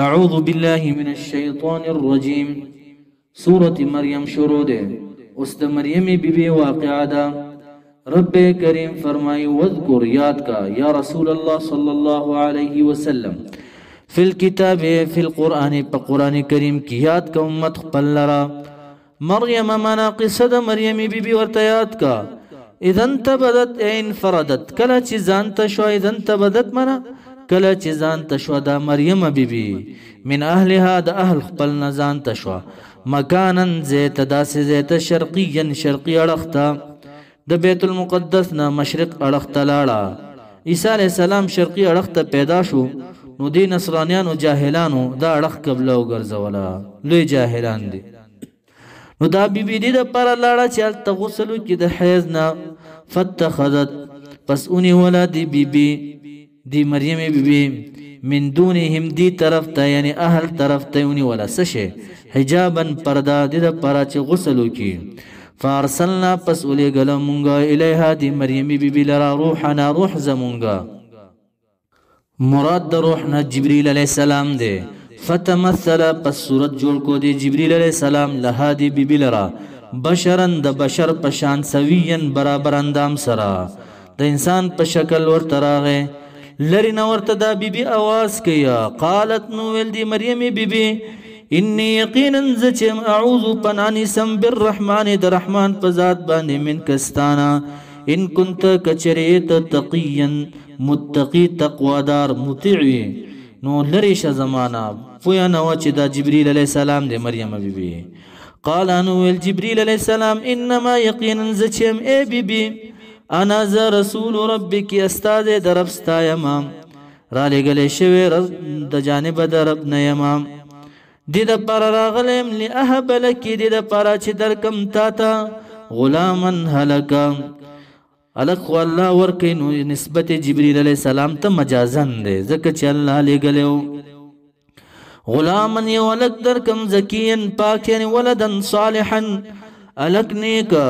اعوذ باللہ من الشیطان الرجیم سورة مریم شروع دے اس دا مریم بی بی واقعہ دا رب کریم فرمائی وذکر یاد کا یا رسول اللہ صلی اللہ علیہ وسلم فی الکتاب فی القرآن پا قرآن کریم کی یاد کا امت خپل لرا مریم مانا قصہ دا مریم بی بی ورطا یاد کا اذن تبدت این فردت کلا چی زانتا شو اذن تبدت مانا کله چې ځان تشوا دا مریم بیبي من اهلها د اهل خپل نه ځان تشوا مکانن زیت داسې زیت شرقیا شرقي اړخته د بیت المقدس نه مشرق اړخته لاړه عیسی علیه السلام شرقي اړخته پیدا شو نو دی نصرانیانو جاهلانو دا اړخ قبله وګرځوله لوی جاهلان دي نو دا بیبي دی د پر لاړه چې هلته غسل وکړي د حیض نه فتخذت پس اونی ولا دی بیبي دی مریم بیبی من دونهم دی طرف تا یعنی اهل طرف تا اونی ولا سشه حجابا پردا دی دا پرا چه غسلو کی فارسلنا پس اولی گلا مونگا الیها دی مریم بیبی لرا روحنا روح زمونگا مراد دا روحنا جبریل علیہ السلام دے فتمثل پس صورت جوڑ کو دی جبریل علیہ السلام لها دی بیبی لرا بشرن دا بشر پشان سوین برابر اندام سرا دا انسان پشکل ور تراغے لری نورت دا بی بی آواز کیا قالت نویل دی مریم بی بی انی یقینا زچم اعوذ پنانی سم بالرحمن در رحمان پزاد باندې من کستانا ان کنت کچریت تقیا متقی تقوادار مطیعی نو لری ش زمانہ پویا نو چې دا جبریل علیہ السلام دی مریم بی بی قال نویل جبریل علیہ السلام انما یقینا زچم ای بی بی انا ذا رسول ربک استاد درب ستا یما را لګلې شوی رب د جانب د رب نه یما د د پر راغلم لاهب لک د پر چې درکم تا تا غلامن هلک الک والله ورکینو نسبت جبرئیل علیہ السلام ته مجازن ده ځکه چې الله لګلو غلامن یولک درکم زکین پاک یعنی ولدن صالحا الک نیک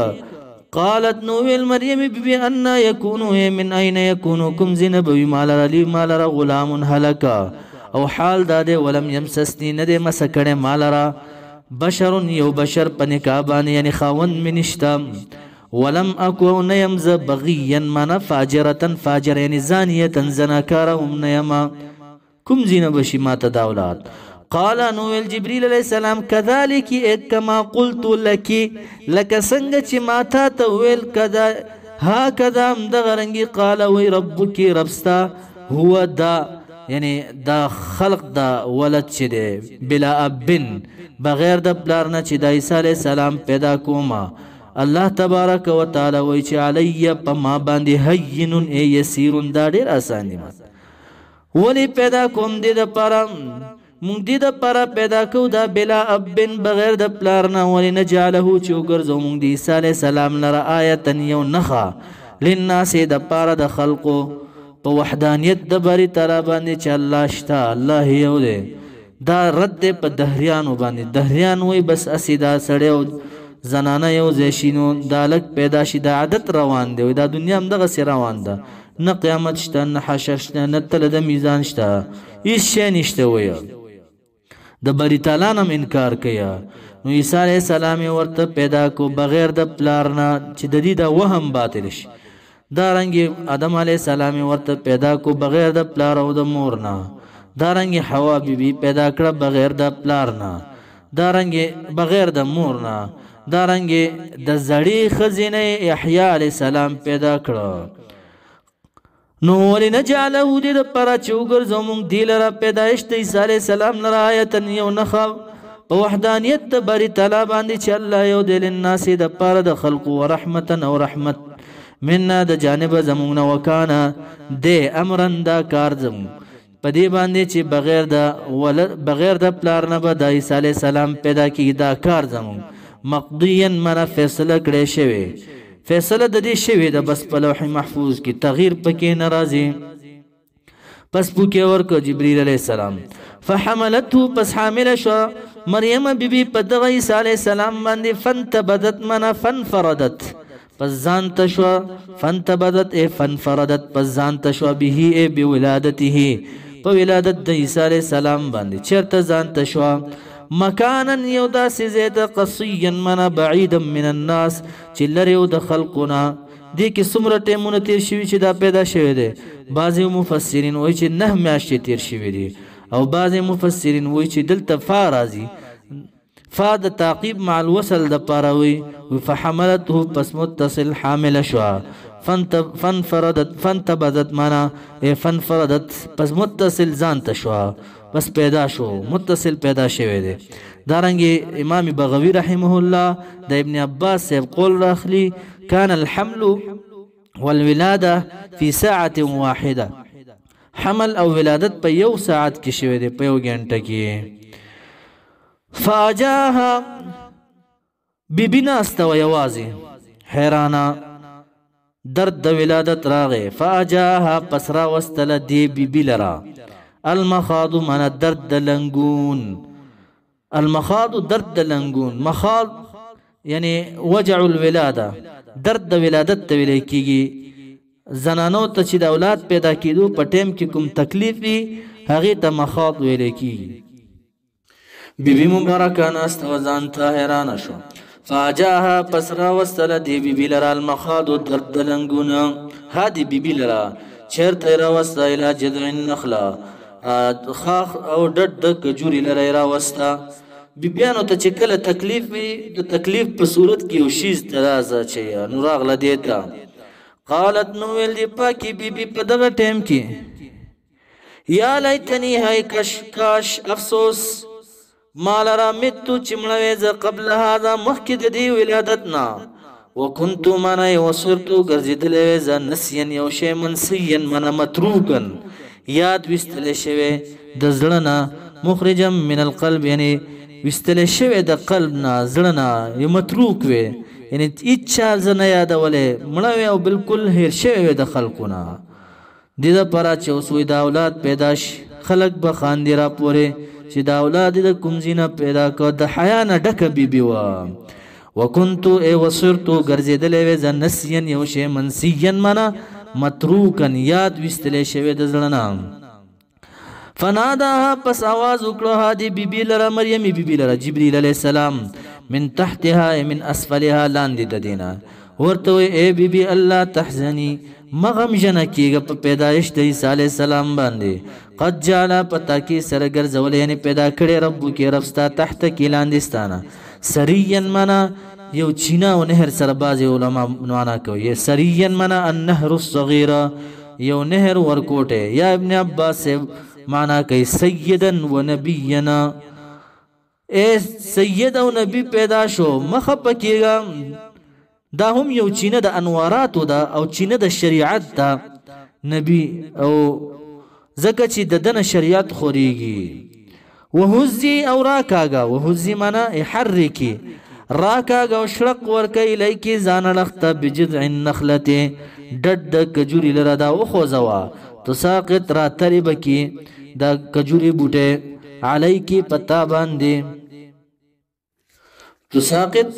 قالت نویل مریم بی انا یکونو من این یکونو کم زینبوی مالر علی مالر غلام حلکا او حال داده ولم یمسسنی نده مسکڑ مالر بشر یو بشر پنکابانی یعنی خاون منشتا ولم اکو نیمز بغیا مانا فاجرتا فاجر یعنی زانیتا زناکارا هم نیما کم زینبشی ما تداولات قال نویل جبریل علیہ السلام کذالکی کما قلت لکی لکا سنگ چی ماتا تویل کذا ها کذا مدغرنگی قال وی ربکی ربستا هو دا یعنی دا خلق دا ولد چی دے بلا ابن بغیر دا پلارنا چی دا عیسیٰ علیہ السلام پیدا کوما اللہ تبارک و تعالی وی چی علی پا ما باندی حینن اے یسیرن دا دیر آسان دی ولی پیدا کوم دی دا پارا مونږ دې د پاره پیدا کو دا بلا ابن بغیر د پلارنا ولی نجعله چې وګرځو مونږ د عیسی علیه السلام لره آیتا یو نښه للناس د پاره د خلقو په وحدانیت د بری تعالی باندې چې الله شته الله یو دی دا رد دی په دهریانو باندې دهریان وی بس اسی دا سړی او زنانه یو ځای شي نو دا لږ پیدا شي دا عادت روان دی دا دنیا هم دغسې روان ده نه قیامت شته نه حشر شته نه تله د میزان شته هېڅ شی نشته ویه د بری تعالی نم انکار کیا نو عیسی علیہ السلام ورته پیدا کو بغیر د پلارنا چې د دې د وهم باطل شي دا رنګ آدم علیہ السلام ورته پیدا کو بغیر د پلار او د مور نه دا رنګ حوا بیبي پیدا کړه بغیر د پلار نه دا رنګ بغیر د مور نه دا رنګ د زړی خزینه یحیی علیہ السلام پیدا کړه نو ولی نجعله دی دا پرا چوگر زمونگ دی لرا پیدایش دا عیسی علیہ السلام لرا آیتا یو نخوا پا وحدانیت دا باری تعالی باندی چه اللہ یو دی لنناسی دا پارا دا خلق و رحمتا او رحمت مننا دا جانب زمونگنا وکانا دی امرن دا کار زمونگ پا دی باندی چه بغیر دا پلارنا با دا عیسی علیہ السلام پیدا کی دا کار زمونگ مقضیا منا فیصله کڑی شوی فیصله د دې شوی د بس په لوح محفوظ کې تغییر پکې ناراضي پس پوکې ورکو جبرئیل علیہ السلام فحملته پس حامل شو مریم بیبي په دغه عیسی علیہ السلام باندې فانتبذت منا فانفردت پس ځان تشو فانتبذت فانفردت پس ځان تشو به بولادته په ولادت د عیسی علیه السلام باندې چېرته ځان ته شوه مکانا یو داسې ځای ته قصیا منه بعیدا من الناس چې لرې و د خلقو نه دې کې څومره ټایمونه تیر شوي چې دا پیدا شوی دی بعضې مفسرین وایي چې 9 میاشتې تیر شوي دي او بعضې مفسرین وایي چې دلته فا راځي فا د تعقیب مع الوصل دپاره وایي فحملته پس متصل حامله شوه فانتبذت معنا فانفردت پس متصل ځان ته شوه بس پیدا شو متصل پیدا شوی دی دارنګې امام بغوی رحمه الله د ابن عباس صاحب قول راخلي كان الحمل والولاده في ساعه واحده حمل او ولادت په یو ساعت کې شوی دی په یو غنټه کې فاجاها بیبی ناسته و یوازې حیرانه درد د ولادت راغی فاجاها پس راوستله دې بیبي لره المخاض من درد د لنګون المخاض درد د لنګون مخاض یعنی وجع الولاده درد د ولادت ته ویل کېږي زنانو ته چې د اولاد پیدا کېدو په ټیم کې کوم تکلیف وي هغې ته مخاض ویل کېږي بیبي مبارکه ناسته و ځان ته حیرانه شو فاجاها پس راوستله دې بیبي لره المخاض درد د لنګونه ها دې بیبي لره چېرته یې راوسته الی جذع النخله خاخ او ډډ د کجوري لره یې راوسته بیبیانو ته چې کله تکلیف وي د تکلیف په صورت کې یو شیز ته راځه چې نو راغله دې ته قالت نو ویل دې پاکې بیبي په دغه ټیم کې یا لیتنی هی کاش افسوس ما لره متو چې مړه وې زه قبل هذا مخکې د دې ولادت نه وکنتو معنی وصرتو ګرځېدلی وې زه نسین یو شی منسین منه متروکن یاد ویستلی شوی د زړه نه مخرجا من القلب یعنی ویستلی شوی د قلب نه زړه نه یو متروک وې یعنی هېڅ چا زه نه یادولی مړه وې او بلکل هیر شوی وې د خلکو نه دې دپاره چې اوس وایي د اولاد پیدا شي خلک به خاندي راپورې چې د اولاد د کوم ځای نه پیدا کړه د حیا نه ډکه بیبي وه وکنتو وصرتو ګرځېدلی وې زه نسین یو شی منسین منه متروکن یاد ویستلی شوی د زړه نه فناداها پس آواز وکړه هادي بیبي لره مریمې بیبي لره جبریل علیه السلام من تحتها من اسفلها لاندې د دې نه ورته وایي ای بیبي الله تحزني مه غمژنه کېږه په پیدایش د عیسی علیه السلام باندې قد جعله په تاکید سره ګرځولی یعنې پیدا کړی ربکې رب ستا تحته کې لاندې ستانه سریا منه یو چینه او نهر سره بعضې علما معنا کوي سریا منه النهر الصغیره یو نهر ورکوټی یا ابن عباس صاحب معنا کوي سیدا و نبینا ای سید او نبی پیدا شو مخه پکېږه دا هم یو چینه د انواراتو ده او چینه د شریعت ده نبی او ځکه چې د دنه شریعت خورېږي وهزي او راکاږه وهزي معنا حرکي راکاږه او شړق ورکوي الیکې ځان اړخته بجذع النخلتې ډډ د کجوري لره دا وخوځوه تساقط راتلې به کې دا کجوري بوټی علیکې پتا باندې تساقط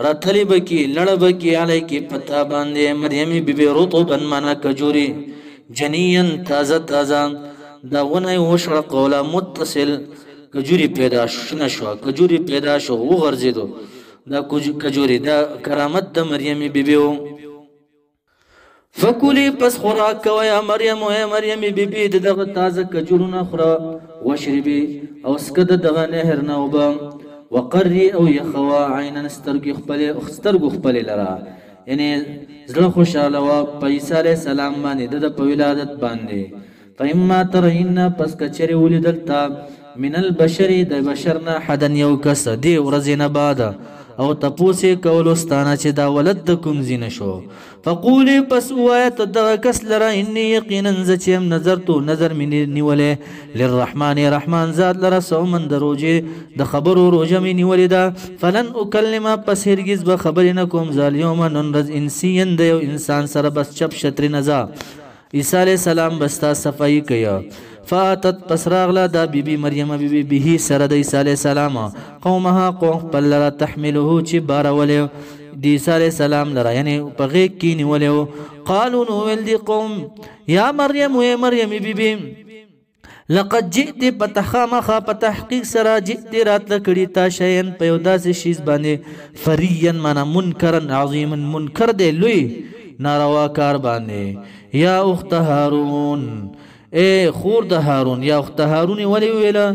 راتلې به کې لړه به کې علیکې پتا باندې مریمې بیبي رطبا معنا کجوري جنین تازه تازه دا ونه یې وشړقوله متصل کجوري پیدا شنه شوه کجوري پیدا شو وغورځېدو دا کجوري دا کرامت د مریمې بیبي و فکلی پس خوراک کوه یا مریم و یا مریمې بیبي د دغه تازه کجورونه خوره وشربي او څکه د دغه نهر نه اوبه وقري او یخوه عینا سترګو خپلې لره یعنی زړه خوشحاله وه په عیسی علیه السلام باندې د په ولادت باندې فاما ترین پس کچرې ولیدل تا من البشر د بشر نه حدن یو کس دې ورځې نه بعده او تپوس یې کولو ستانه چې دا ولد د کوم ځای نه شو فقولې پس ووایه ته دغه کس لره اني یقینا زه چې یم نظرتو نظر مې نیولی للرحمن رحمان ذات لره صومن د روژې د خبرو روژه مې نیولې ده فلن اکلمه پس هرګز به خبرې نه کوم زه الیومه نن ورځ انسین د یو انسان سره بس چپ شترې نه ځه عیسی علیه السلام بستا صفایي کوي فاتت پس راغله دا بیبي مریم بیبي به سره د عیسی علیه السلام قومها قوم خپل لره تحمله چې بارولی د عیسی علیه السلام لره یعنې په غېږ کې نیولی و قالو نو ویل دي قوم یا مریم وی مریم بیبي لقد جئت پتخامخا پتحقیق سرا جئت راتل کړي تا شیئن په یو داسې شیز باندې فریا معنا منکرن عظیما منکر دی لوی ناروا کار باندې یا اخت هارون اے خور د هارون یا اخت هارون ولی ویلا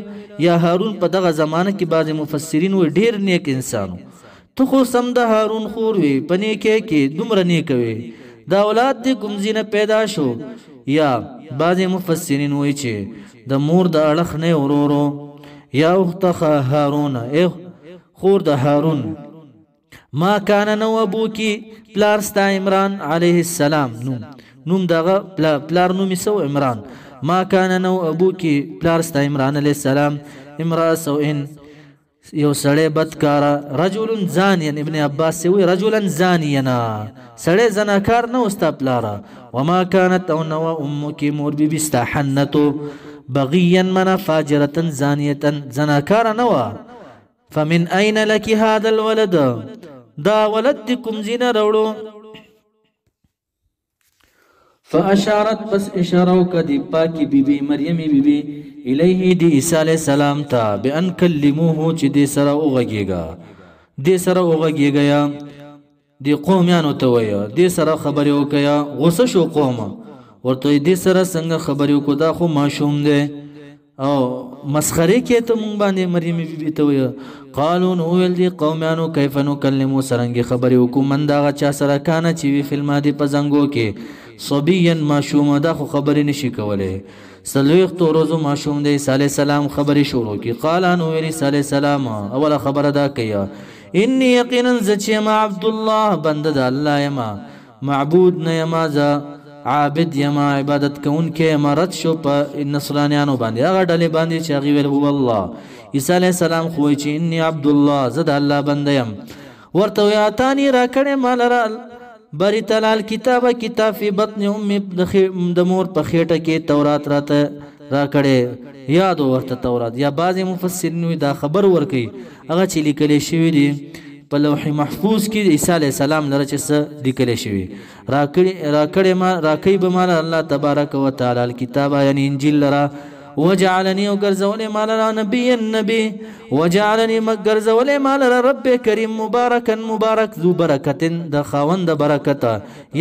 یا هارون په دغه زمانه کې بعض مفسرین و ډیر نیک انسانو تو خو سم د هارون خور وی پنې کې دومره نیک وی دا اولاد دې کوم زینه پیدا شو یا بعض مفسرین وی چې د مور د اړخ نه ورورو یا اخت هارون اے خور د هارون ما کان نو ابوکی پلار ستا عمران علیه السلام نوم دغه پلار نوم سو عمران ما کان نو ابوکی پلار ستا عمران علیه السلام امرا سوئن یو سړی بدکارا رجل زانیا ابن عباس وی رجلا زانینا سړی زناکار نه وستا پلارا وما كانت او نو امک مور بی بستحنتو بغيا من فاجرة زانية زناكار نوا فمن أين لك هذا الولد دا ولدكم زنا رولو فأشارت بس إشارة كدي باكي بيبي مريم بيبي إليه دي عيسى عليه السلام تا بأن كلموه چه دي سرا اوغگيگا يا دي قوميانو تويا دي سرا خبريو كيا غصشو قوما ورته دې سره څنګه خبرې کو دا خو ماشوم دی او مسخره کې ته مونږ باندې مریم بیبي ته وي قالو نو ویل دي قومانو کیف نکلمو سرنګ خبرې کو من دا چا سره کانه چې وی فلم دی په زنګو کې صبيا ماشوم دا خو خبرې نشي کولای سلوخ تو روزو ماشوم دی عیسی علیہ السلام خبرې شروع کی قال انو ویل عیسی علیہ السلام اول خبر دا کیا انی یقینا زچما عبد الله بنده د الله یما معبود نه یما عابد یما عبادت کون کې امارت شو په نصرانیانو باندې هغه ډلې باندې چې هغه ویل هو الله عیسی علیہ السلام خو چې انی عبد الله زد الله بنده يم ورته اتانی را کړه مال را بری تلال کتاب فی بطن ام د مور په خېټه کې تورات راته را کړه یاد ورته تورات یا بعض مفسرین دا خبر ورکي هغه چې لیکل شوی دی په لوح محفوظ کې عیسی علیہ السلام لره چې څه لیکل شوی راکړې به مال الله تبارک وتعالى الكتاب یعنی انجیل لره وجعلني وغرزولې مال را نبی وجعلني مغرزولې مال را رب کریم مبارک ذو برکت د خاوند برکت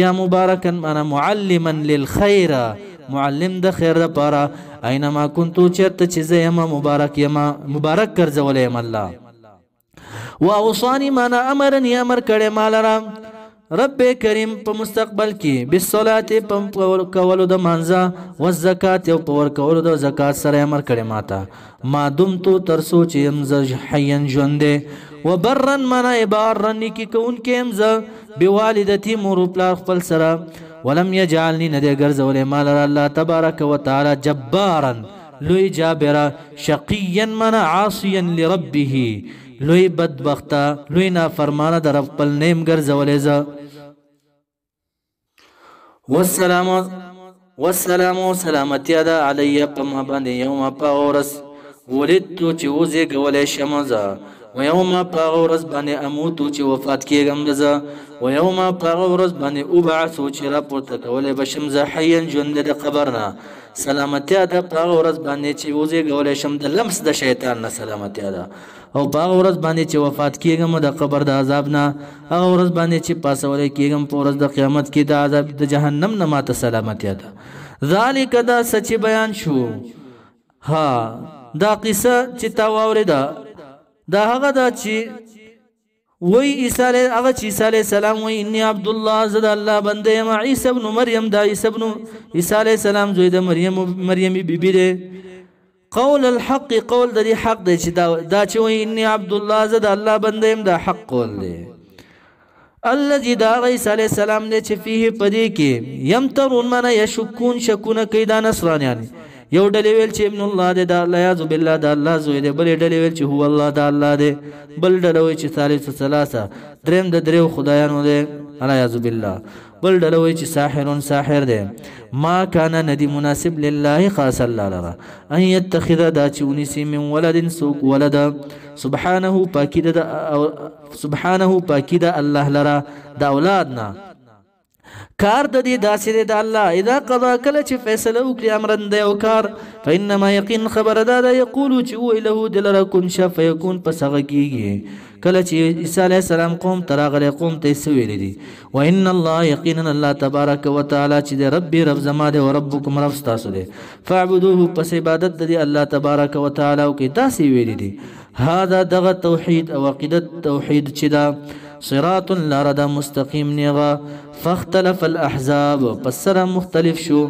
یا مبارکا انا معلما للخير معلم د خیر لپاره اينما كنت چرته چې زما مبارک ګرځولې یم الله واوصاني مانا امرني امر کړه مالرا رب کریم په مستقبل کې بالصلاه په کولو د مانزه او زکات او په ور کولو د زکات سره امر کړه ماته ما دمتو تر سوچ يم ز حين ژوندې وبرا مانا ابارني کې کون کې يم ز بوالدتي مور پلا خپل سره ولم يجعلني ندي ګرځولې مالرا الله تبارک وتعالى جبارا لوی جابرا شقيا مانا عاصيا لربه لوی بدبختا لوی نافرمانه در خپل نیم ګرځولې ز والسلام سلامتی ده علی په ما باندې یوم په اورس ولدت چې وزه ګولې شمزه و یوم په اورس باندې اموت چې وفات کېږم زه و یوم په اورس باندې ابعث چې راپورته کولې بشم زه حیا ژوند د قبرنا سلامتی ده په اورس باندې چې وزه ګولې شم د لمس د شیطان نه سلامتی ده او په ورځ باندې چې وفات کېږم د قبر د عذاب نه هغه ورځ باندې چې پاسولې کېږم په ورځ د قیامت کې د عذاب د جهنم نه ماته سلامتی ده ذالک دا سچ بیان شو ها دا قصه چې تا واورېده دا هغه دا چې وی عیسی علیہ السلام وی انی عبد الله زد الله بنده یم عیسی ابن مریم دا عیسی علیہ السلام زوی د مریم بیبی دی قول الحق قول د حق دی چې دا چې وی انی عبد الله زد الله بنده يم دا حق قول دی الذي دا عیسی علیہ السلام دی چې فيه پدې کې يمترون من يشكون شكون کیدا نصرانیان یو ډلې ویل چې ابن الله دی دا الله یعذ بالله دا الله زوی دی بل ډلې ویل چې هو الله دا الله دی بل ډلې ویل چې ثالث ثلاثه دریم د دریو خدایانو دی الله یعذ بالله بل ډلې ویل چې ساحر دی ما كان ندي مناسب لله خاص الله لرا ان يتخذ دا چونسی من ولد سوق ولد سبحانه پاکی دا الله لرا دا اولادنا کار د دې داسې دی د الله اذا قضا کله چې فیصله وکړي امرن دی او کار فانما یقین خبره دا ده یقولو چې ووایي له دلره کن شه فیکون پس هغه کېږي کله چې عیسی علیه السلام قوم ته راغلی قوم ته یې څه ویلي دي وان الله یقینا الله تبارک وتعالی چې دی ربي رب زما دی او ربکم رب ستاسو دی فاعبدوه پس عبادت د دې الله تبارک وتعالی او کې داسې ویلي دي هذا دغه توحید او عقیدت توحید چې دا صراط لار دا مستقیم نیغا فاختلف الاحزاب پس سره مختلف شو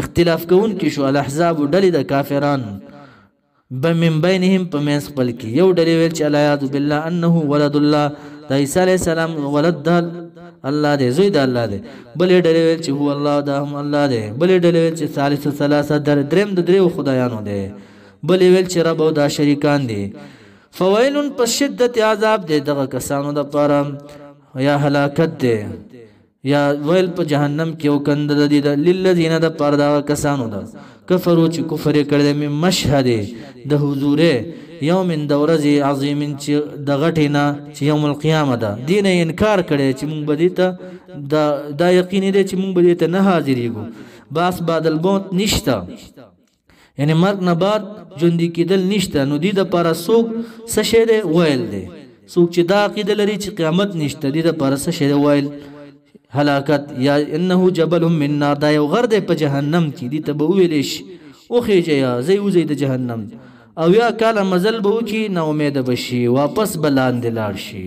اختلاف کون کی شو الاحزاب ډلې د کافران من بینهم په منځ خپل کې یو ډلې ویل چې الایاذ بالله انه ولد الله د عیسی علیه السلام ولد الله دی زوی د الله دی بلې ډلې ویل چې هو الله دا هم الله دی بلې ډلې ویل چې ثالث ثلاثه دریم د دریو خدایانو دی بلې ویل چې رب او دا شریکان دي فویل پس شدت عذاب دی دغه کسانو د پاره یا هلاکت دی یا ویل په جهنم کې او کند د دې للذین د پاره دغه کسانو ده کفرو چې کفر کړل می مشهد د حضور یوم د ورځې عظیم چې د غټینا چې یوم القیامه ده دین انکار کړي چې مونږ به دې دا یقین دی چې مونږ به دې ته نه حاضرېږو باس بعد الموت نشته یعنی مرګ نه بعد ژوندي کېدل نشته نو دې دپاره څوک څه شی دی ویل دی څوک چې دا عقیده لري چې قیامت نشته دې دپاره څه شی دی ویل هلاکت یا انه جبل من نار دا یو غر دی په جهنم کې دې ته به وویلی شي وخیږه یا ځئ وځئ د جهنم او یا کاله مزل به وکړي نا امیده به شي واپس به لاندې لاړ شي